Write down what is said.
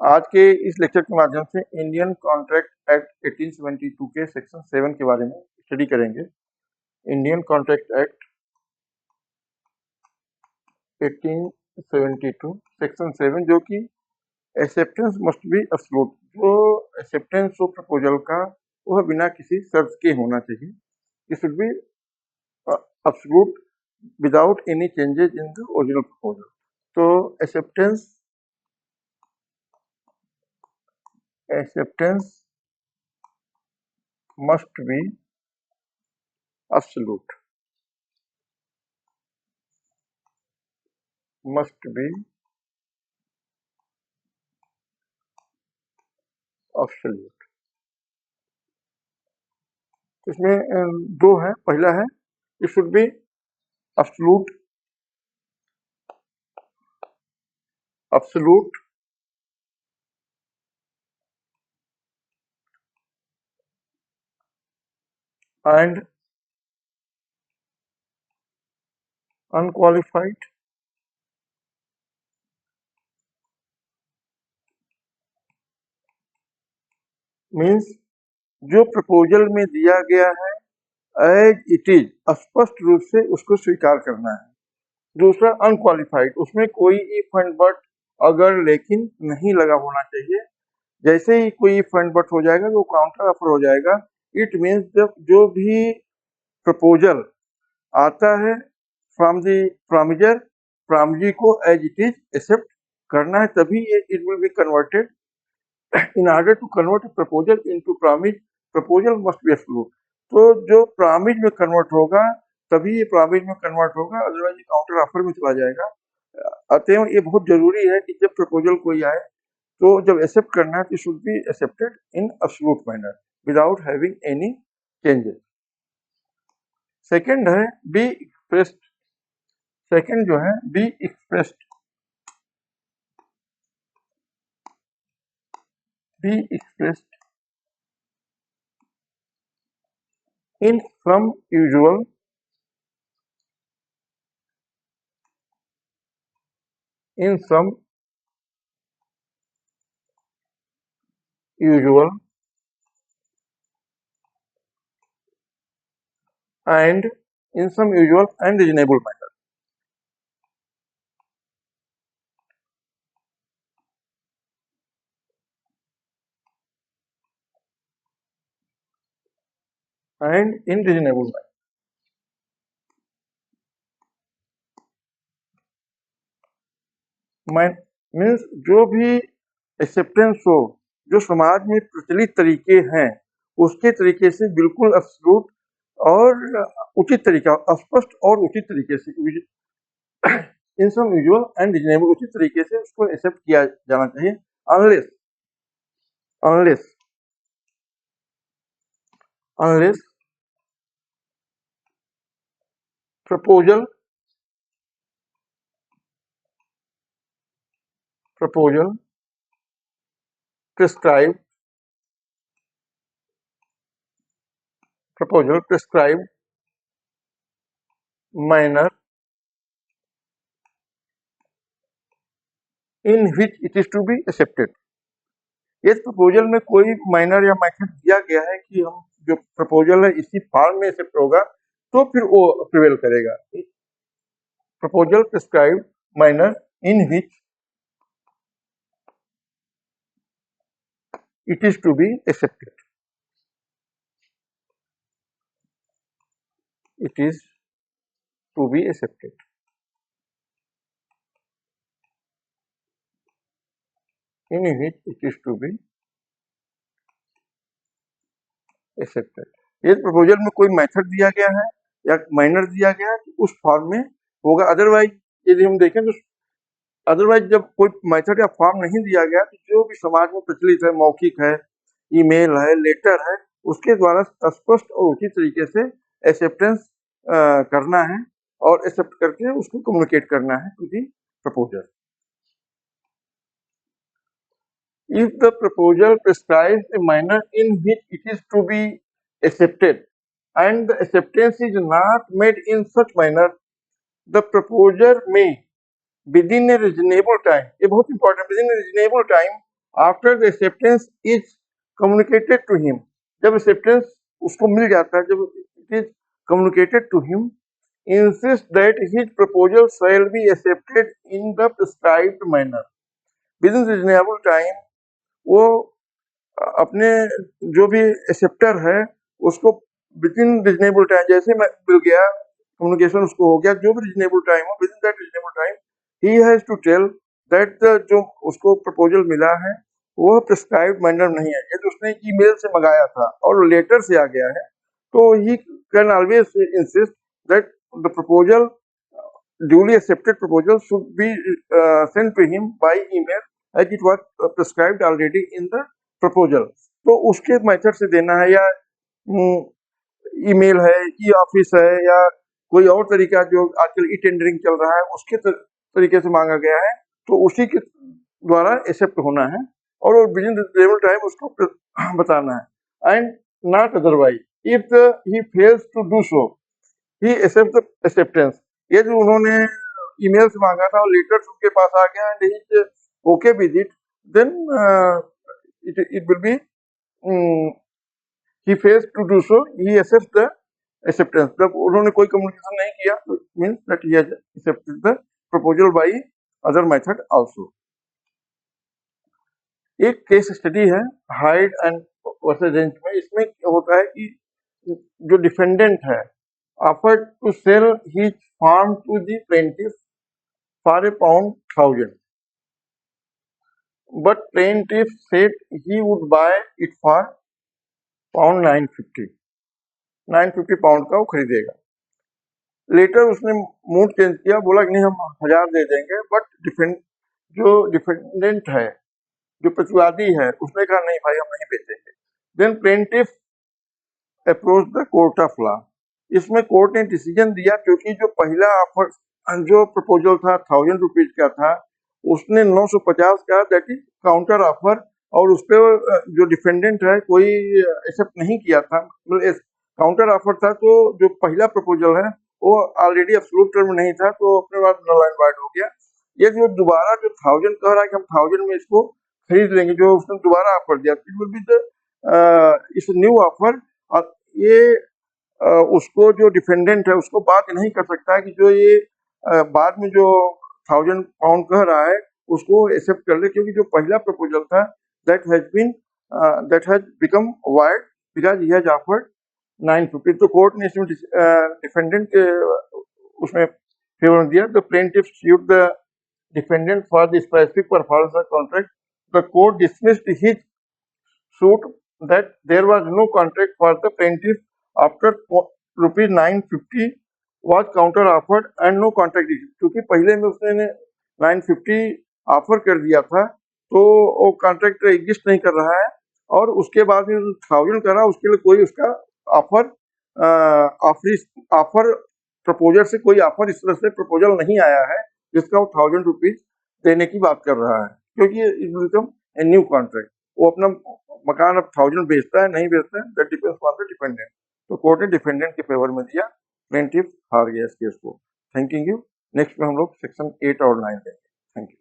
आज के इस लेक्चर के माध्यम से इंडियन कॉन्ट्रैक्ट एक्ट 1872 के सेक्शन 7 के बारे में स्टडी करेंगे। इंडियन कॉन्ट्रैक्ट एक्ट 1872 सेक्शन 7 जो कि एक्सेप्टेंस मस्ट बी एब्सोल्यूट, जो एक्सेप्टेंस हो प्रपोजल का वह बिना किसी शर्त के होना चाहिए। It should be absolute without any changes in the original proposal. तो acceptance must be absolute, must be absolute। इसमें दो है। पहला है it should be absolute, absolute and unqualified, means जो प्रपोजल में दिया गया है एज इट इज स्पष्ट रूप से उसको स्वीकार करना है। दूसरा अनक्वालिफाइड, उसमें कोई इफ एंड बट अगर लेकिन नहीं लगा होना चाहिए। जैसे ही कोई इफ एंड बट हो जाएगा वो काउंटर ऑफर हो जाएगा। इट मीन्स जब जो भी प्रपोजल आता है फ्रॉम दी प्रॉमिजर, प्रॉमिजी को एज इट इज एक्सेप्ट करना है, तभी it will be converted. in order to convert a proposal into promise, proposal must be absolute। तो जो प्रॉमिज में कन्वर्ट होगा तभी ये प्रॉमिज में कन्वर्ट होगा, अदरवाइज ये काउंटर ऑफर में चला जाएगा। अतएव ये बहुत जरूरी है कि जब प्रपोजल कोई आए तो जब एक्सेप्ट करना है तो should be accepted in absolute manner without having any changes. Second है बी एक्सप्रेस्ड। सेकंड जो है be expressed, be expressed in some usual and reasonable manner। and in reasonable manner means जो भी एक्सेप्टेंस हो, जो समाज में प्रचलित तरीके हैं उसके तरीके से बिल्कुल एब्सोल्यूट और उचित तरीका, स्पष्ट और उचित तरीके से, इन सम यूजुअल एंड रीजनेबल, उचित तरीके से उसको एक्सेप्ट किया जाना चाहिए। Unless proposal prescribed manner in which it is to be accepted। इस प्रपोजल में कोई माइनर या मेथड दिया गया है कि हम जो प्रपोजल है इसी फॉर्म में एक्सेप्ट होगा तो फिर वो प्रिवेल करेगा। Proposal prescribed minor in which it is to be accepted, it is to be accepted। in which it is to be accepted। इस प्रपोजल में कोई मेथड दिया गया है या माइनर दिया गया है तो उस फॉर्म में होगा। अदरवाइज यदि हम देखें तो अदरवाइज जब कोई मेथड या फॉर्म नहीं दिया गया तो जो भी समाज में प्रचलित है, मौखिक है, ईमेल है, लेटर है, उसके द्वारा स्पष्ट और उचित तरीके से एक्सेप्टेंस करना है और एक्सेप्ट करके उसको कम्युनिकेट करना है to the proposal. If the proposal prescribes a manner in which it is to be accepted and the acceptance is not made in such manner, the proposer may within a reasonable time, ये बहुत important, within a reasonable time after the acceptance is communicated to him, जब acceptance उसको मिल जाता है, जब it is communicated to him, insist that his proposal shall be accepted in the prescribed manner within reasonable time। वो अपने जो भी एक्सेप्टर है उसको विद इन रिजनेबल टाइम, जैसे मैं मिल गया कम्युनिकेशन उसको हो गया, जो भी रिजनेबल टाइम हो, within that reasonable time he has to tell that जो उसको प्रपोजल मिला है वो प्रिस्क्राइब्ड मैनर नहीं है। यदि उसने ईमेल से मंगाया था और लेटर से आ गया है तो he can always insist that the proposal, duly accepted proposal should be sent to him by email as it was prescribed already in the proposal। तो उसके मेथड से देना है, या ईमेल है, ई ऑफिस है, या कोई और तरीका जो आजकल ई टेंडरिंग चल रहा है उसके तरीके से मांगा गया है, तो उसी के द्वारा एक्सेप्ट होना है और विद इन रिजनेबल टाइम उसको बताना है। And not otherwise if he fails to do so he accept the acceptance. ये जो उन्होंने ईमेल से मांगा था और लेटर उनके पास आ गया and he is okay with it, then it will be he fails to do so, he accepts the acceptance। जब उन्होंने कोई कम्युनिकेशन नहीं किया तो means that he has accepted the proposal by other method also। एक case study है hide and versus range में, इसमें क्या होता है कि जो डिफेंडेंट है offered to sell his farm to the plaintiff for £1,000, but plaintiff said he would buy it for £950, £950 का वो खरीदेगा। लेटर उसने मूड चेंज किया, बोला कि नहीं हम 1000 दे देंगे, बट जो डिफेंडेंट है, जो प्रतिवादी है, उसने कहा नहीं भाई हम नहीं बेचेंगे। Then plaintiff approach the court of law. इसमें कोर्ट ने डिसीजन दिया क्योंकि जो पहला ऑफर जो प्रपोजल था 1000 रुपीज का था, उसने 950 का दैट इज काउंटर ऑफर, और उस पर जो डिफेंडेंट है कोई एक्सेप्ट नहीं किया था, मतलब काउंटर ऑफर था। तो जो पहला प्रपोजल है वो ऑलरेडी एब्सोल्यूट टर्म नहीं था, तो अपने बाद नल एंड वॉइड हो गया। ये जो दोबारा जो 1000 कह रहा है कि हम 1000 में इसको खरीद लेंगे, जो उसने दोबारा ऑफर दिया, इट विल बी द इस न्यू ऑफर। और ये उसको जो डिफेंडेंट है उसको बात नहीं कर सकता है कि जो ये बाद में जो £1000 कह रहा है उसको एक्सेप्ट कर ले, क्योंकि जो पहला प्रपोजल था that has become wide because he has offered 950। तो कोर्ट ने इसमें डिफेंडेंट के उसमें फेवर दिया। The plaintiff sued the defendant for the specific performance of contract. The court dismissed his suit that there was no contract for the plaintiff after rupees 950 was counter offered and no contract issued। क्योंकि पहले में उसने 950 offer कर दिया था तो वो contract exist नहीं कर रहा है, और उसके बाद में 1000 करा उसके लिए कोई उसका ऑफर प्रपोजल से कोई ऑफर इस तरह से प्रपोजल नहीं आया है जिसका वो 1000 रुपीज देने की बात कर रहा है, क्योंकि it become a new contract. वो अपना मकान अब 1000 बेचता है नहीं बेचता है, that depends on the dependent. तो कोर्ट ने डिपेंडेंट के फेवर में दिया, प्लेंटिफ हार गया इस केस को। Thank you. नेक्स्ट में हम लोग सेक्शन 8 और 9 लेंगे। Thank you.